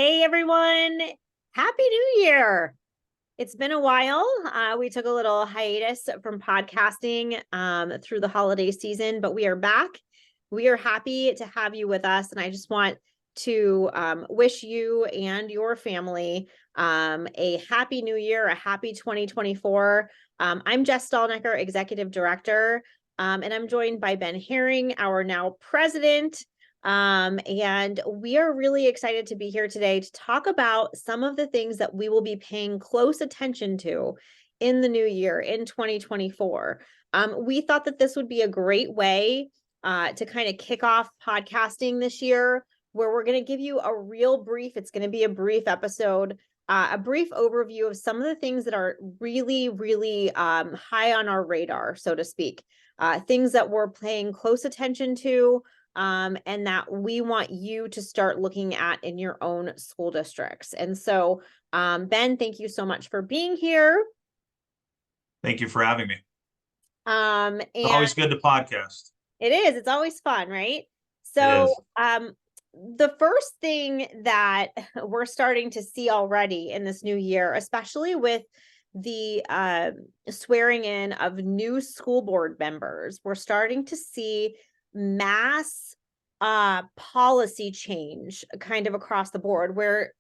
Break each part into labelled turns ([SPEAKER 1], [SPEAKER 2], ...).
[SPEAKER 1] Hey everyone, Happy New Year. It's been a while. We took a little hiatus from podcasting through the holiday season, but we are back. We are happy to have you with us. And I just want to wish you and your family a happy new year, a happy 2024. I'm Jess Stahlnecker, Executive Director, and I'm joined by Ben Herring, our now president. And we are really excited to be here today to talk about some of the things that we will be paying close attention to in the new year, in 2024. We thought that this would be a great way to kind of kick off podcasting this year, where we're going to give you a real brief. It's going to be a brief episode, a brief overview of some of the things that are really, really high on our radar, so to speak, things that we're paying close attention to, and that we want you to start looking at in your own school districts. And so, Ben, thank you so much for being here.
[SPEAKER 2] Thank you for having me.
[SPEAKER 1] And
[SPEAKER 2] It's always good to podcast.
[SPEAKER 1] it's always fun, right?
[SPEAKER 2] It
[SPEAKER 1] So,
[SPEAKER 2] is.
[SPEAKER 1] the first thing that we're starting to see already in this new year, especially with the swearing in of new school board members, we're starting to see mass policy change kind of across the board, where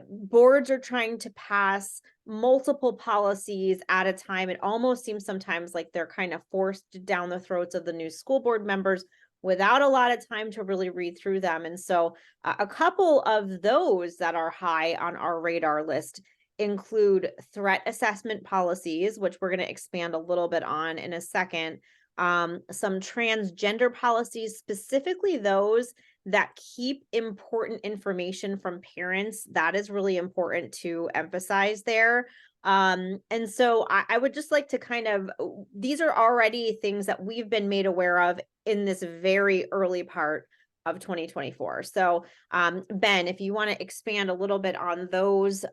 [SPEAKER 1] boards are trying to pass multiple policies at a time. It almost seems sometimes like they're kind of forced down the throats of the new school board members without a lot of time to really read through them. And so a couple of those that are high on our radar list include threat assessment policies, which we're going to expand a little bit on in a second. Some transgender policies, specifically those that keep important information from parents. That is really important to emphasize there. And so I would just like to kind of, these are already things that we've been made aware of in this very early part of 2024. So, Ben, if you want to expand a little bit on those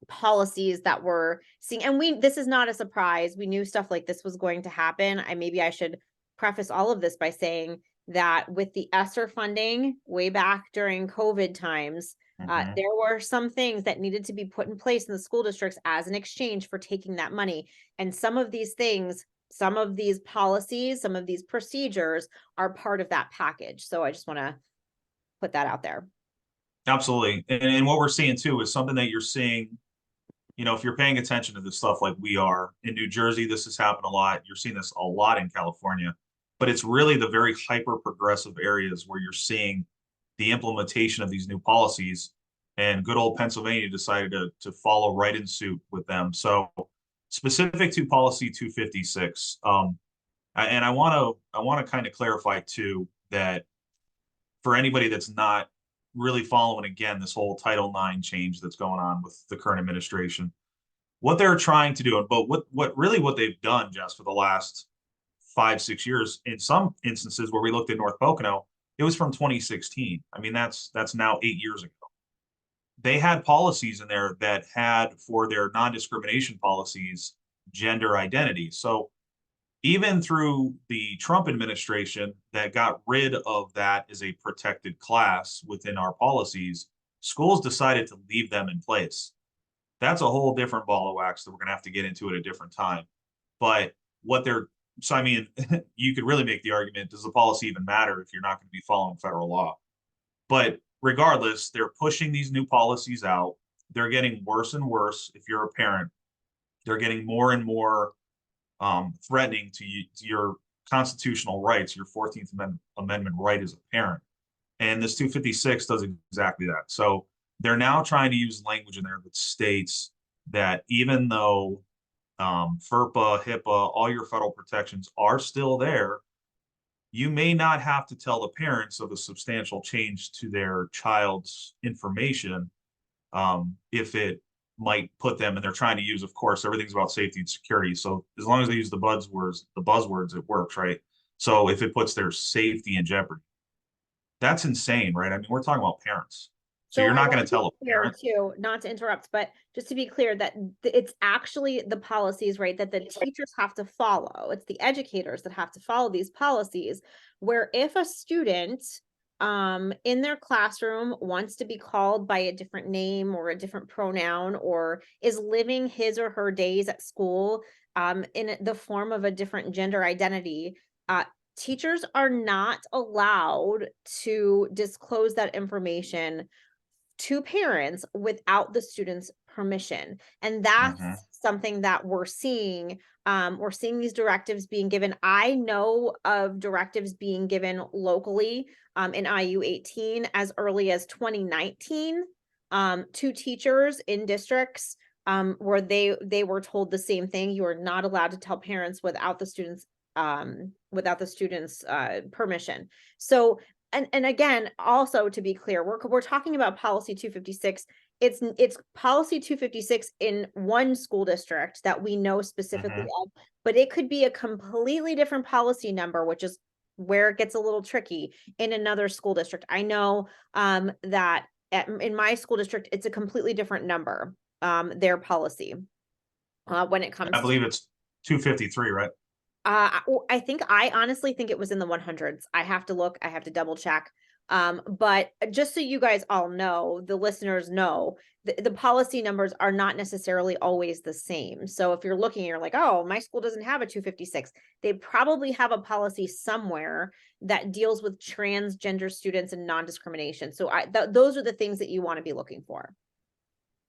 [SPEAKER 1] policies that we're seeing, and this is not a surprise. We knew stuff like this was going to happen. Maybe I should preface all of this by saying that with the ESSER funding way back during COVID times, there were some things that needed to be put in place in the school districts as an exchange for taking that money. And some of these things, some of these policies, some of these procedures are part of that package. So I just want to put that out there.
[SPEAKER 2] Absolutely. And what we're seeing too is something that you're seeing, if you're paying attention to this stuff like we are in New Jersey, this has happened a lot. You're seeing this a lot in California, but it's really the very hyper progressive areas where you're seeing the implementation of these new policies. And good old Pennsylvania decided to follow right in suit with them. So specific to policy 256, and I want to kind of clarify too that for anybody that's not really following again this whole Title IX change that's going on with the current administration, what they're trying to do, but what they've done, Jess, for the last 5-6 years, in some instances where we looked at North Pocono, it was from 2016. I mean, that's now 8 years ago. They had policies in there that had for their non-discrimination policies gender identity. So even through the Trump administration that got rid of that as a protected class within our policies, schools decided to leave them in place. That's a whole different ball of wax that we're going to have to get into at a different time. But so I mean, you could really make the argument, does the policy even matter if you're not going to be following federal law? But regardless, they're pushing these new policies out. They're getting worse and worse if you're a parent. They're getting more and more threatening to your constitutional rights, your 14th Amendment right as a parent. And this 256 does exactly that. So they're now trying to use language in there that states that even though FERPA, HIPAA, all your federal protections are still there, you may not have to tell the parents of a substantial change to their child's information if it might put them, and they're trying to use, of course, everything's about safety and security. So as long as they use the buzzwords, it works, right? So if it puts their safety in jeopardy, that's insane, right? I mean, we're talking about parents. So
[SPEAKER 1] So
[SPEAKER 2] you're
[SPEAKER 1] I
[SPEAKER 2] not
[SPEAKER 1] want
[SPEAKER 2] going
[SPEAKER 1] to
[SPEAKER 2] to
[SPEAKER 1] be
[SPEAKER 2] tell a
[SPEAKER 1] clear
[SPEAKER 2] parent.
[SPEAKER 1] too, not to interrupt, but just to be clear that it's actually the policies, right, that the teachers have to follow. It's the educators that have to follow these policies, where if a student in their classroom wants to be called by a different name or a different pronoun, or is living his or her days at school in the form of a different gender identity, uh, teachers are not allowed to disclose that information to parents without the student's permission. And that's
[SPEAKER 2] Mm-hmm.
[SPEAKER 1] something that we're seeing. We're seeing these directives being given. I know of directives being given locally in IU 18 as early as 2019 to teachers in districts where they were told the same thing. You are not allowed to tell parents without the students permission. So and again, also to be clear, we're talking about policy 256. It's policy 256 in one school district that we know specifically
[SPEAKER 2] Mm-hmm.
[SPEAKER 1] of, but it could be a completely different policy number, which is where it gets a little tricky in another school district. I know that in my school district, it's a completely different number, their policy when it
[SPEAKER 2] I
[SPEAKER 1] comes to
[SPEAKER 2] believe it's 253, right?
[SPEAKER 1] I think I honestly think it was in the 100s. I have to look, I have to double check. But just so you guys all know, the listeners know, the policy numbers are not necessarily always the same. So if you're looking, you're like, oh, my school doesn't have a 256. They probably have a policy somewhere that deals with transgender students and non-discrimination. So those are the things that you want to be looking for.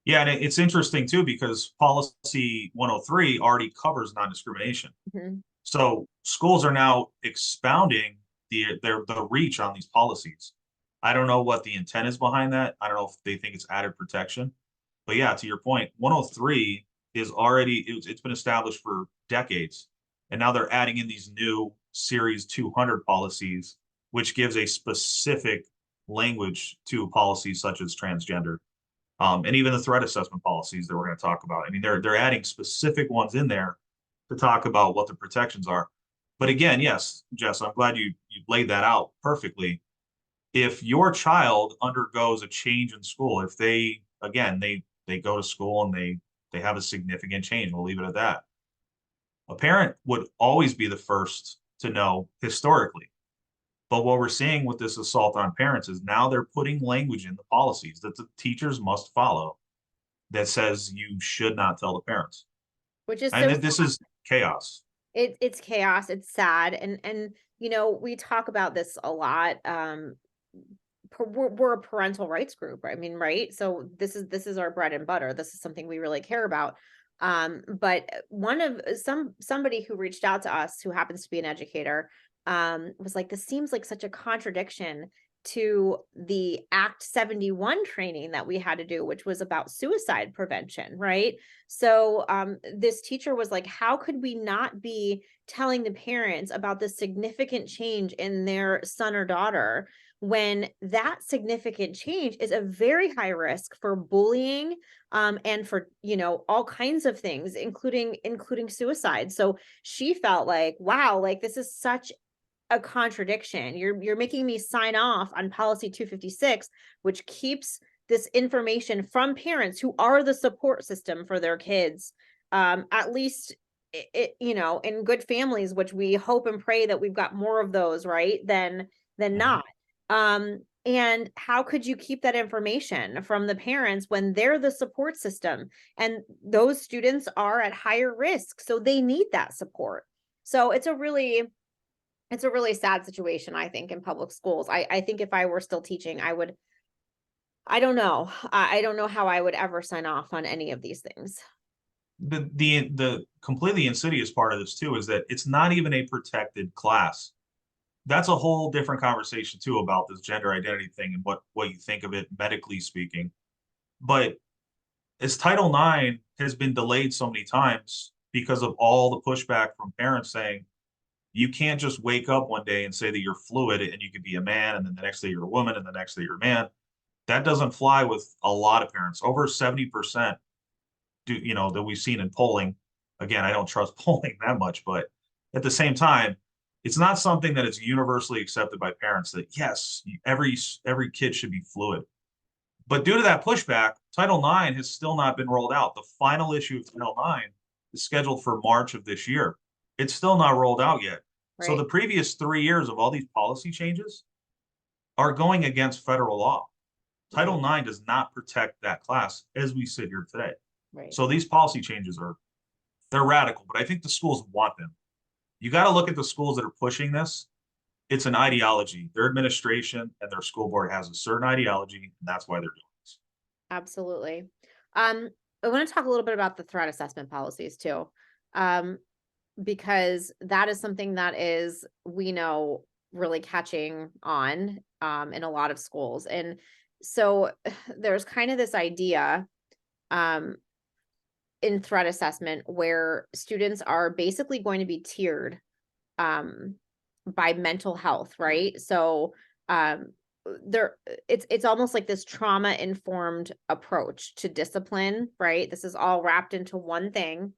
[SPEAKER 2] Yeah, and it's interesting too because policy 103 already covers non-discrimination.
[SPEAKER 1] Mhm.
[SPEAKER 2] So schools are now expounding the reach on these policies. I don't know what the intent is behind that. I don't know if they think it's added protection. But yeah, to your point, 103 is already it's been established for decades. And now they're adding in these new series 200 policies, which gives a specific language to policies such as transgender. And even the threat assessment policies that we're going to talk about. I mean, they're adding specific ones in there to talk about what the protections are. But again, yes, Jess, I'm glad you laid that out perfectly. If your child undergoes a change in school, if they again they go to school and they have a significant change, we'll leave it at that. A parent would always be the first to know historically. But what we're seeing with this assault on parents is now they're putting language in the policies that the teachers must follow that says you should not tell the parents.
[SPEAKER 1] Which is
[SPEAKER 2] And
[SPEAKER 1] so
[SPEAKER 2] that this is chaos.
[SPEAKER 1] it's chaos, it's sad, and you know, we talk about this a lot. We're a parental rights group, I mean, right? So this is our bread and butter. This is something we really care about. But one of somebody who reached out to us who happens to be an educator was like, this seems like such a contradiction to the Act 71 training that we had to do, which was about suicide prevention, right? So this teacher was like, how could we not be telling the parents about the significant change in their son or daughter when that significant change is a very high risk for bullying and for, you know, all kinds of things, including suicide. So she felt like, wow, like this is such a contradiction. You're making me sign off on policy 256, which keeps this information from parents who are the support system for their kids, at least you know, in good families, which we hope and pray that we've got more of those, right, than
[SPEAKER 2] Mhm.
[SPEAKER 1] not. And how could you keep that information from the parents when they're the support system and those students are at higher risk, so they need that support. So it's a really sad situation, I think, in public schools. I think if I were still teaching, I don't know. I don't know how I would ever sign off on any of these things.
[SPEAKER 2] The completely insidious part of this too is that it's not even a protected class. That's a whole different conversation too about this gender identity thing and what you think of it medically speaking. But as Title IX has been delayed so many times because of all the pushback from parents saying you can't just wake up one day and say that you're fluid and you could be a man and then the next day you're a woman and the next day you're a man. That doesn't fly with a lot of parents. Over 70% do, you know, that we've seen in polling. Again, I don't trust polling that much, but at the same time, it's not something that is universally accepted by parents that yes, every kid should be fluid. But due to that pushback, Title IX has still not been rolled out. The final issue of Title IX is scheduled for March of this year. It's still not rolled out yet. So the
[SPEAKER 1] Right.
[SPEAKER 2] previous 3 years of all these policy changes, are going against federal law. Title
[SPEAKER 1] Right.
[SPEAKER 2] IX does not protect that class as we sit here today.
[SPEAKER 1] Right.
[SPEAKER 2] So these policy changes they're radical, but I think the schools want them. You got to look at the schools that are pushing this. It's an ideology. Their administration and their school board has a certain ideology, and that's why they're doing this.
[SPEAKER 1] Absolutely. Um, I want to talk a little bit about the threat assessment policies too. Um, because that is something that is, we know, really catching on in a lot of schools. And so there's kind of this idea um in threat assessment where students are basically going to be tiered um by mental health, right? So um there it's almost like this trauma informed approach to discipline, right? This is all wrapped into one thing.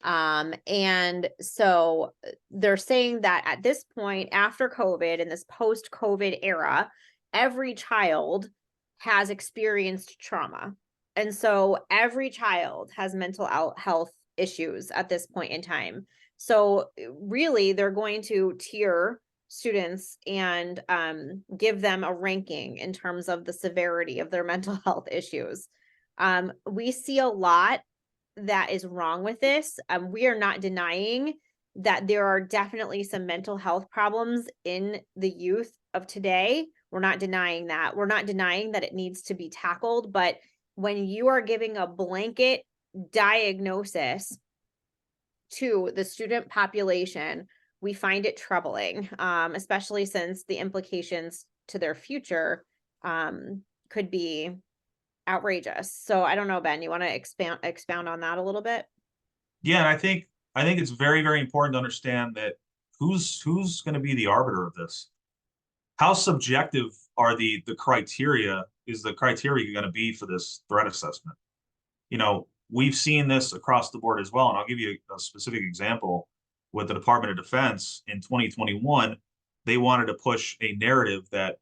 [SPEAKER 1] And so they're saying that at this point, after COVID, in this post COVID era, every child has experienced trauma. And so every child has mental health issues at this point in time. So really, they're going to tier students and give them a ranking in terms of the severity of their mental health issues. We see a lot that is wrong with this. We are not denying that there are definitely some mental health problems in the youth of today. We're not denying that. We're not denying that it needs to be tackled. But when you are giving a blanket diagnosis to the student population, we find it troubling, especially since the implications to their future could be outrageous. So I don't know, Ben, you want to expound on that a little bit?
[SPEAKER 2] Yeah, and I think it's very, very important to understand that who's going to be the arbiter of this. How subjective are the criteria? Is the criteria going to be for this threat assessment? We've seen this across the board as well, and I'll give you a specific example with the Department of Defense in 2021. They wanted to push a narrative that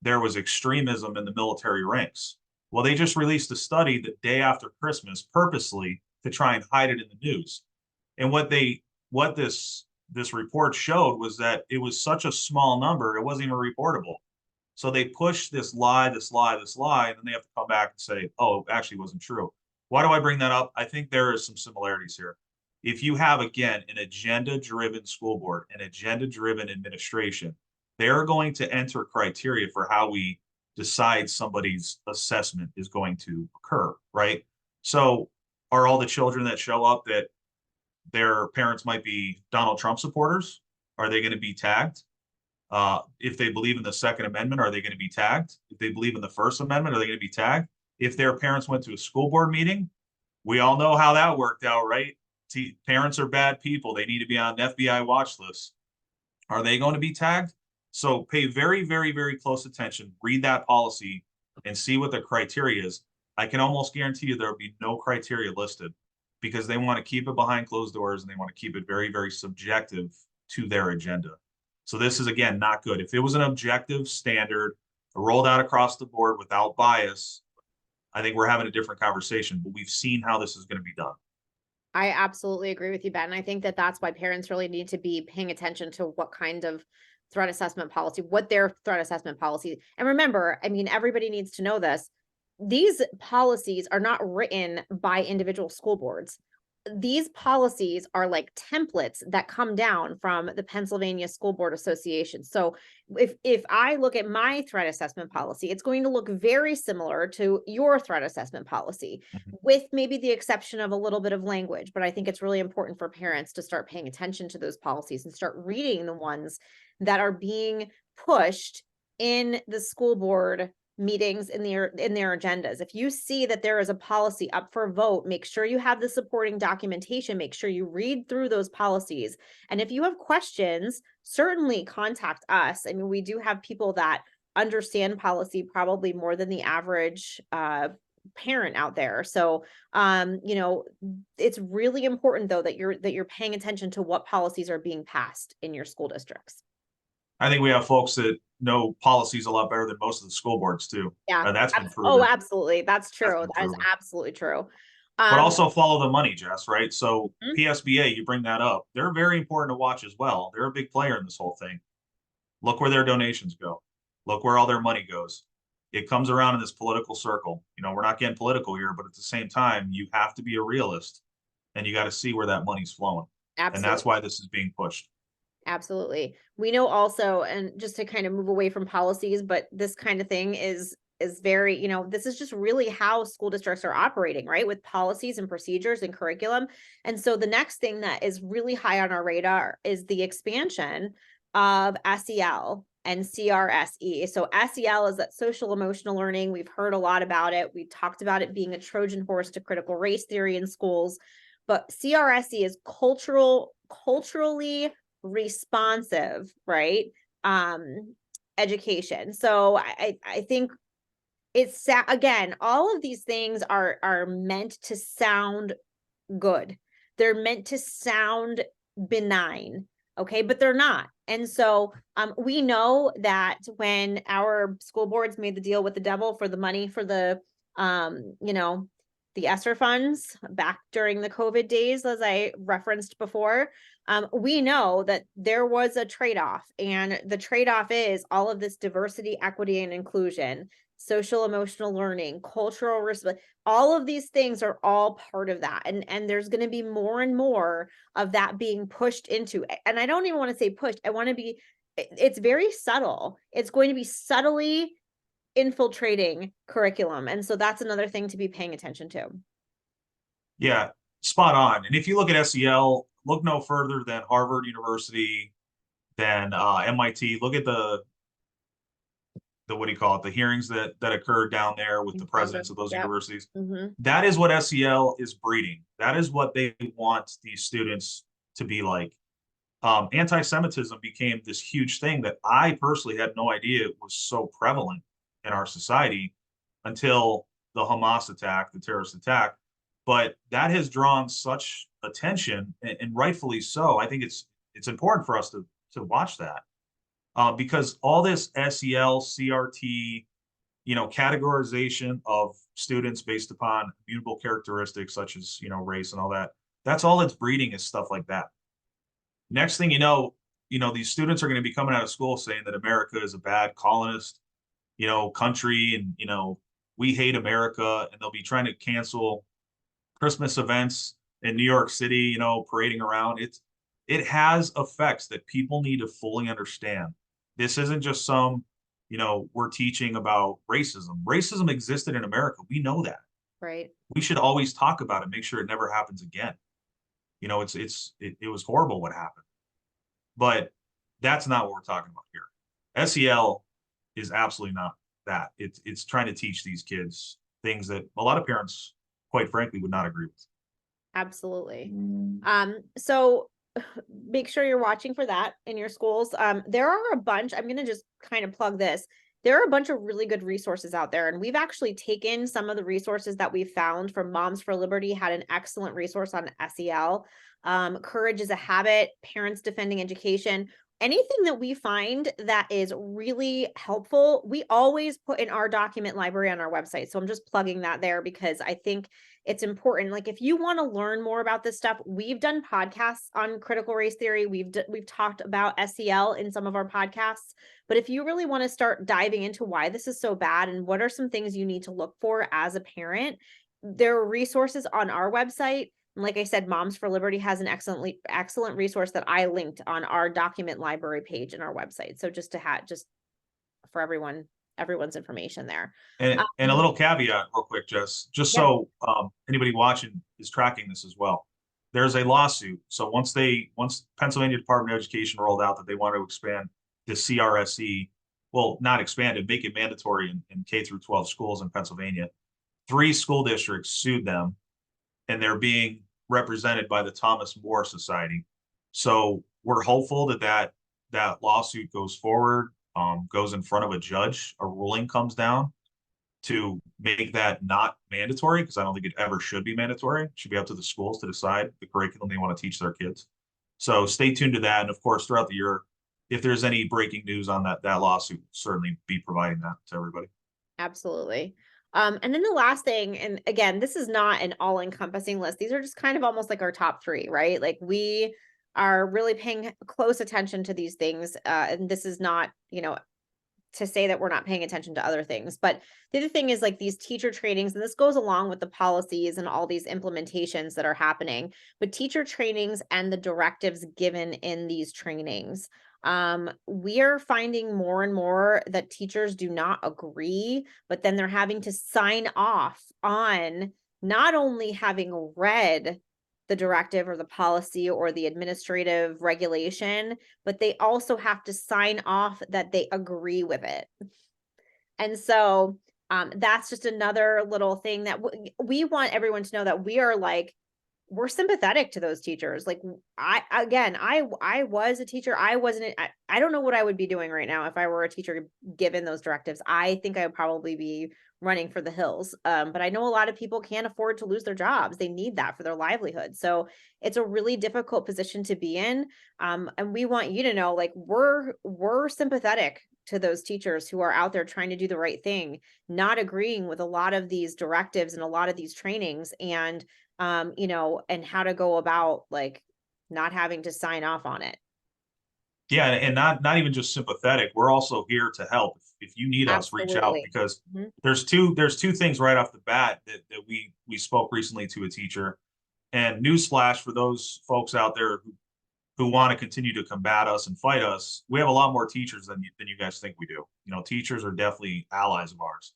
[SPEAKER 2] there was extremism in the military ranks. Well, they just released a study the day after Christmas purposely to try and hide it in the news. And what this report showed was that it was such a small number, it wasn't even reportable. So they push this lie, this lie, this lie, and then they have to come back and say, oh, it actually wasn't true. Why do I bring that up? I think there is some similarities here. If you have, again, an agenda driven school board, an agenda driven administration, they're going to enter criteria for how we decide somebody's assessment is going to occur, right? So are all the children that show up that their parents might be Donald Trump supporters? Are they going to be tagged? If they believe in the Second Amendment, are they going to be tagged? If they believe in the First Amendment, are they going to be tagged? If their parents went to a school board meeting, we all know how that worked out, right? Parents are bad people. They need to be on an FBI watch list. Are they going to be tagged? So pay very, very, very close attention. Read that policy and see what the criteria is. I can almost guarantee you there will be no criteria listed because they want to keep it behind closed doors and they want to keep it very, very subjective to their agenda. So this is, again, not good. If it was an objective standard rolled out across the board without bias, I think we're having a different conversation, but we've seen how this is going to be done.
[SPEAKER 1] I absolutely agree with you, Ben. I think that that's why parents really need to be paying attention to what kind of threat assessment policy, what their threat assessment policy. And remember, I mean, everybody needs to know this. These policies are not written by individual school boards. These policies are like templates that come down from the Pennsylvania School Board Association. So if I look at my threat assessment policy, it's going to look very similar to your threat assessment policy,
[SPEAKER 2] Mhm.
[SPEAKER 1] with maybe the exception of a little bit of language. But I think it's really important for parents to start paying attention to those policies and start reading the ones that are being pushed in the school board meetings in their agendas. If you see that there is a policy up for a vote, make sure you have the supporting documentation, make sure you read through those policies. And if you have questions, certainly contact us. I mean, we do have people that understand policy probably more than the average parent out there. So it's really important though that you're paying attention to what policies are being passed in your school districts.
[SPEAKER 2] I think we have folks that know policies a lot better than most of the school boards too.
[SPEAKER 1] Yeah.
[SPEAKER 2] That's been
[SPEAKER 1] Oh,
[SPEAKER 2] proven.
[SPEAKER 1] absolutely. That's
[SPEAKER 2] That's
[SPEAKER 1] true.
[SPEAKER 2] been
[SPEAKER 1] That is
[SPEAKER 2] proven.
[SPEAKER 1] absolutely true.
[SPEAKER 2] But
[SPEAKER 1] Um,
[SPEAKER 2] also follow the money, Jess, right? So
[SPEAKER 1] mhm.
[SPEAKER 2] PSBA, you bring that up. They're very important to watch as well. They're a big player in this whole thing. Look where their donations go. Look where all their money goes. It comes around in this political circle. We're not getting political here, but at the same time, you have to be a realist and you got to see where that money's flowing. And that's why
[SPEAKER 1] Absolutely.
[SPEAKER 2] this is being pushed.
[SPEAKER 1] Absolutely. We know also, and just to kind of move away from policies, but this kind of thing is very, this is just really how school districts are operating, right? With policies and procedures and curriculum. And so the next thing that is really high on our radar is the expansion of SEL and CRSE. So SEL is that social emotional learning. We've heard a lot about it. We talked about it being a Trojan horse to critical race theory in schools, but CRSE is culturally responsive, right? Education. So I think it's again, all of these things are meant to sound good. They're meant to sound benign, okay, but they're not. And so we know that when our school boards made the deal with the devil for the money for the the ESSER funds back during the COVID days, as I referenced before, we know that there was a trade-off, and the trade-off is all of this diversity, equity, and inclusion, social emotional learning, cultural respect. All of these things are all part of that, and there's going to be more and more of that being pushed into. And I don't even want to say pushed. I want to be. It's very subtle. It's going to be subtly infiltrating curriculum, and so that's another thing to be paying attention to.
[SPEAKER 2] Yeah, spot on. And if you look at SEL, look no further than Harvard University, than MIT. Look at the what do you call it? The hearings that occurred down there with the presidents of those
[SPEAKER 1] Yep.
[SPEAKER 2] universities.
[SPEAKER 1] Mm-hmm.
[SPEAKER 2] That is what SEL is breeding. That is what they want these students to be like. Anti-Semitism became this huge thing that I personally had no idea was so prevalent in our society until the Hamas attack, the terrorist attack. But that has drawn such attention, and rightfully so. I think it's important for us to watch that, because all this SEL, CRT, categorization of students based upon immutable characteristics such as race and all that. That's all it's breeding is stuff like that. Next thing these students are going to be coming out of school saying that America is a bad colonist, country, and we hate America, and they'll be trying to cancel Christmas events in New York City, parading around. It has effects that people need to fully understand. This isn't just some, we're teaching about racism. Racism existed in America. We know that.
[SPEAKER 1] Right.
[SPEAKER 2] We should always talk about it, make sure it never happens again. It was horrible what happened. But that's not what we're talking about here. SEL is absolutely not that. It's trying to teach these kids things that a lot of parents, quite frankly, would not agree with.
[SPEAKER 1] Absolutely. So make sure you're watching for that in your schools. There are a bunch, I'm going to just kind of plug this. There are a bunch of really good resources out there, and we've actually taken some of the resources that we found from Moms for Liberty, had an excellent resource on SEL. Courage is a Habit, Parents Defending Education. Anything that we find that is really helpful, we always put in our document library on our website. So I'm just plugging that there because I think it's important. Like, if you want to learn more about this stuff, we've done podcasts on critical race theory. We've talked about SEL in some of our podcasts. But if you really want to start diving into why this is so bad and what are some things you need to look for as a parent, there are resources on our website. And like I said, Moms for Liberty has an excellent resource that I linked on our document library page in our website. So just to have just for everyone's information there.
[SPEAKER 2] And a little caveat, real quick, Jess, just
[SPEAKER 1] Yeah.
[SPEAKER 2] so anybody watching is tracking this as well. There's a lawsuit. So once Pennsylvania Department of Education rolled out that they want to expand the CRSE, well, not expand it, make it mandatory in K through 12 schools in Pennsylvania. 3 school districts sued them, and they're being represented by the Thomas More Society. So we're hopeful that lawsuit goes forward, goes in front of a judge, a ruling comes down to make that not mandatory, because I don't think it ever should be mandatory. It should be up to the schools to decide the curriculum they want to teach their kids. So stay tuned to that. And of course, throughout the year, if there's any breaking news on that lawsuit, we'll certainly be providing that to everybody.
[SPEAKER 1] Absolutely. And then the last thing, and again, this is not an all-encompassing list. These are just kind of almost like our top 3, right? Like, we are really paying close attention to these things. And this is not, to say that we're not paying attention to other things. But the other thing is like these teacher trainings, and this goes along with the policies and all these implementations that are happening, but teacher trainings and the directives given in these trainings. We are finding more and more that teachers do not agree, but then they're having to sign off on not only having read the directive or the policy or the administrative regulation, but they also have to sign off that they agree with it. And so that's just another little thing that we want everyone to know that we are like, we're sympathetic to those teachers. Like I was a teacher. I wasn't, I don't know what I would be doing right now if I were a teacher given those directives. I think I would probably be running for the hills. But I know a lot of people can't afford to lose their jobs. They need that for their livelihood. So it's a really difficult position to be in. And we want you to know, like, we're sympathetic to those teachers who are out there trying to do the right thing, not agreeing with a lot of these directives and a lot of these trainings, and and how to go about like not having to sign off on it.
[SPEAKER 2] Yeah, and not even just sympathetic. We're also here to help. If you need us, reach out,
[SPEAKER 1] Absolutely.
[SPEAKER 2] because
[SPEAKER 1] Mhm.
[SPEAKER 2] there's two things right off the bat that we spoke recently to a teacher. And newsflash for those folks out there who want to continue to combat us and fight us, we have a lot more teachers than you guys think we do. Teachers are definitely allies of ours.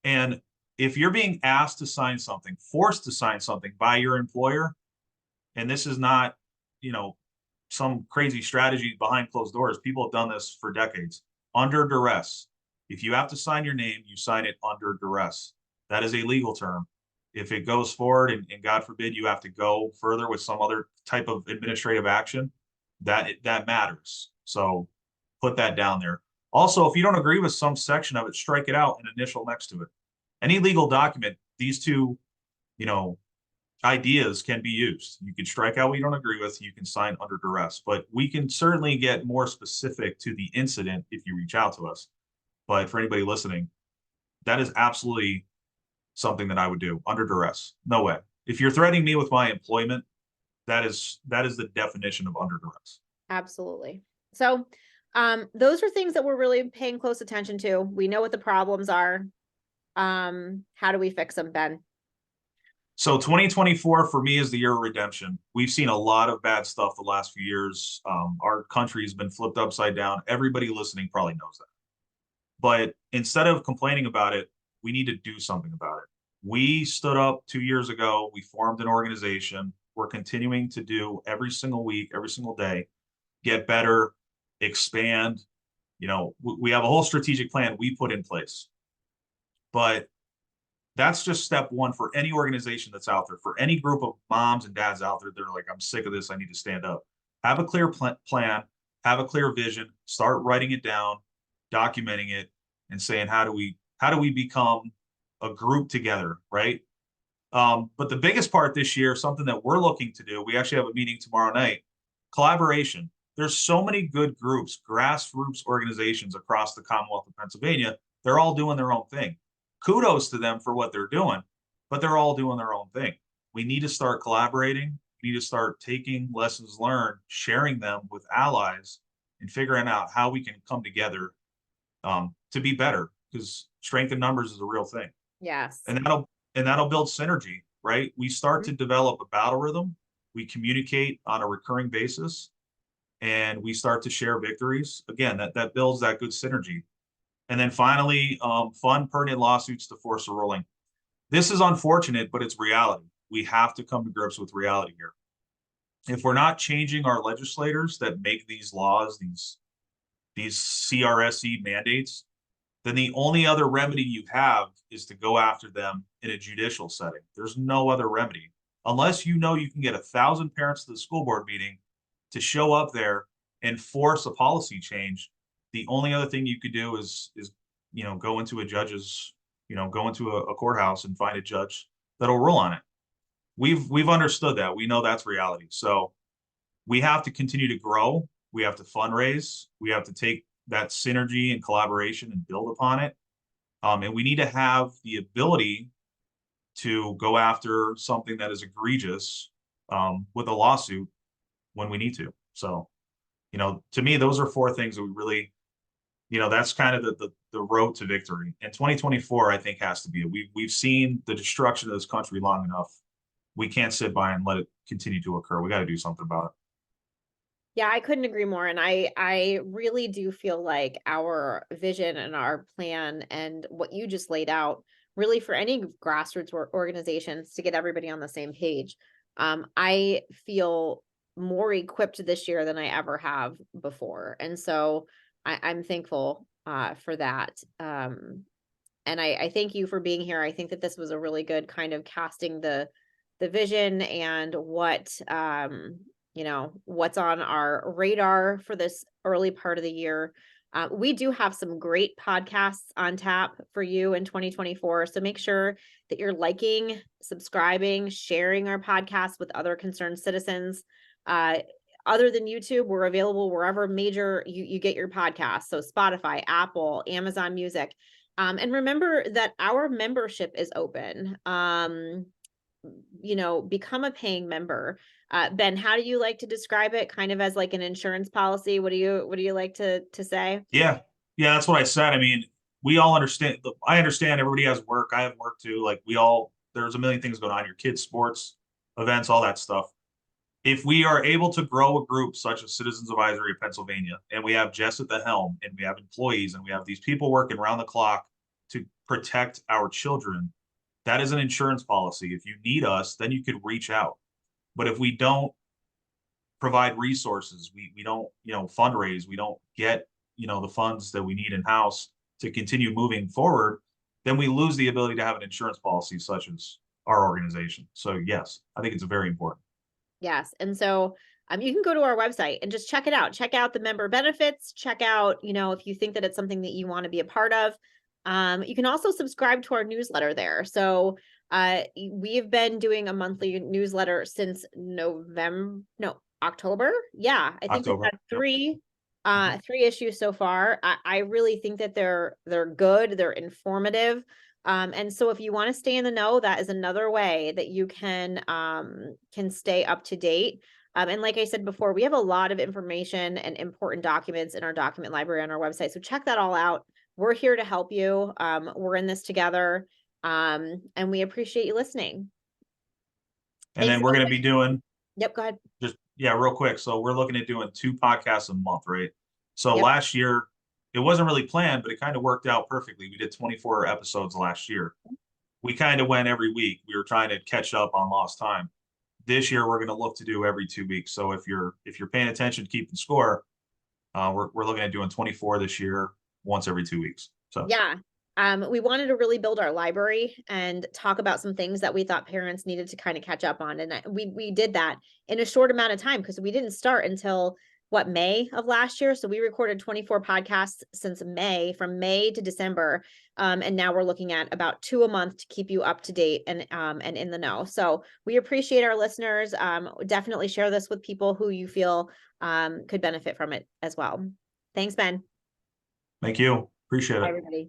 [SPEAKER 2] And if you're being asked to sign something, forced to sign something by your employer, and this is not, you know, some crazy strategy behind closed doors. People have done this for decades. Under duress. If you have to sign your name, you sign it under duress. That is a legal term. If it goes forward and God forbid you have to go further with some other type of administrative action, that matters. So put that down there. Also, if you don't agree with some section of it, strike it out and initial next to it. Any legal document, these two, you know, ideas can be used. You can strike out what you don't agree with. You can sign under duress, but we can certainly get more specific to the incident if you reach out to us. But for anybody listening, that is absolutely something that I would do under duress. No way. If you're threatening me with my employment, that is the definition of under duress.
[SPEAKER 1] Absolutely. So those are things that we're really paying close attention to. We know what the problems are. How do we fix them, Ben?
[SPEAKER 2] So 2024 for me is the year of redemption. We've seen a lot of bad stuff the last few years. Our country has been flipped upside down. Everybody listening probably knows that. But instead of complaining about it, we need to do something about it. We stood up 2 years ago. We formed an organization. We're continuing to do every single week, every single day, get better, expand. We have a whole strategic plan we put in place. But that's just step one for any organization that's out there, for any group of moms and dads out there. They're like, I'm sick of this. I need to stand up. Have a clear plan, have a clear vision, start writing it down, documenting it, and saying, how do we become a group together, right? But the biggest part this year, something that we're looking to do, we actually have a meeting tomorrow night, collaboration. There's so many good groups, grassroots organizations across the Commonwealth of Pennsylvania. They're all doing their own thing. Kudos to them for what they're doing, but they're all doing their own thing. We need to start collaborating. We need to start taking lessons learned, sharing them with allies, and figuring out how we can come together to be better, because strength in numbers is a real thing.
[SPEAKER 1] Yes.
[SPEAKER 2] And that'll build synergy, right? We start
[SPEAKER 1] Mhm.
[SPEAKER 2] to develop a battle rhythm. We communicate on a recurring basis, and we start to share victories. Again, that builds that good synergy. And then finally, fund pertinent lawsuits to force a ruling. This is unfortunate, but it's reality. We have to come to grips with reality here. If we're not changing our legislators that make these laws, these CRSE mandates, then the only other remedy you have is to go after them in a judicial setting. There's no other remedy. Unless you know you can get 1,000 parents to the school board meeting to show up there and force a policy change, the only other thing you could do is go into a judge's, go into a courthouse and find a judge that'll rule on it. We've understood that. We know that's reality. So we have to continue to grow. We have to fundraise. We have to take that synergy and collaboration and build upon it. And we need to have the ability to go after something that is egregious with a lawsuit when we need to. So, to me, those are four things that we really That's kind of the road to victory. And 2024, I think, has to be it. We've seen the destruction of this country long enough. We can't sit by and let it continue to occur. We got to do something about it.
[SPEAKER 1] Yeah, I couldn't agree more. And I really do feel like our vision and our plan and what you just laid out, really for any grassroots organizations to get everybody on the same page. I feel more equipped this year than I ever have before. And so I'm thankful for that. And I thank you for being here. I think that this was a really good kind of casting the vision and what what's on our radar for this early part of the year. We do have some great podcasts on tap for you in 2024. So make sure that you're liking, subscribing, sharing our podcast with other concerned citizens. Other than YouTube, we're available wherever major you get your podcasts. So Spotify, Apple, Amazon Music. And remember that our membership is open. Become a paying member. Ben, how do you like to describe it? Kind of as like an insurance policy. What do you like to say?
[SPEAKER 2] Yeah, yeah, that's what I said. I mean, we all understand. I understand everybody has work. I have work too. Like there's a million things going on. Your kids' sports, events, all that stuff. If we are able to grow a group such as Citizens Advisory of Pennsylvania, and we have Jess at the helm, and we have employees, and we have these people working around the clock to protect our children, that is an insurance policy. If you need us, then you could reach out. But if we don't provide resources, we don't, fundraise, we don't get, the funds that we need in house to continue moving forward, then we lose the ability to have an insurance policy such as our organization. So yes, I think it's very important.
[SPEAKER 1] Yes. And so you can go to our website and just check it out. Check out the member benefits. Check out, if you think that it's something that you want to be a part of. You can also subscribe to our newsletter there. So we have been doing a monthly newsletter since October. Yeah, I think we've
[SPEAKER 2] October.
[SPEAKER 1] had
[SPEAKER 2] Yep.
[SPEAKER 1] three issues so far. I really think that they're good, they're informative. And so if you want to stay in the know, that is another way that you can stay up to date. And like I said before, we have a lot of information and important documents in our document library on our website. So check that all out. We're here to help you. We're in this together. And we appreciate you listening.
[SPEAKER 2] And
[SPEAKER 1] Thanks
[SPEAKER 2] then we're
[SPEAKER 1] again.
[SPEAKER 2] going to be doing
[SPEAKER 1] Yep, go ahead.
[SPEAKER 2] just, yeah, real quick. So we're looking at doing 2 podcasts a month, right? So
[SPEAKER 1] Yep.
[SPEAKER 2] last year, it wasn't really planned, but it kind of worked out perfectly. We did 24 episodes last year. We kind of went every week. We were trying to catch up on lost time. This year, we're going to look to do every 2 weeks. So if you're paying attention, keeping score, we're looking at doing 24 this year, once every 2 weeks. So
[SPEAKER 1] yeah. We wanted to really build our library and talk about some things that we thought parents needed to kind of catch up on. And we did that in a short amount of time because we didn't start until May of last year. So we recorded 24 podcasts since May, from May to December. And now we're looking at about 2 a month to keep you up to date and in the know. So we appreciate our listeners. Definitely share this with people who you feel could benefit from it as well. Thanks, Ben.
[SPEAKER 2] thank you. Appreciate
[SPEAKER 1] Bye,
[SPEAKER 2] it.
[SPEAKER 1] everybody.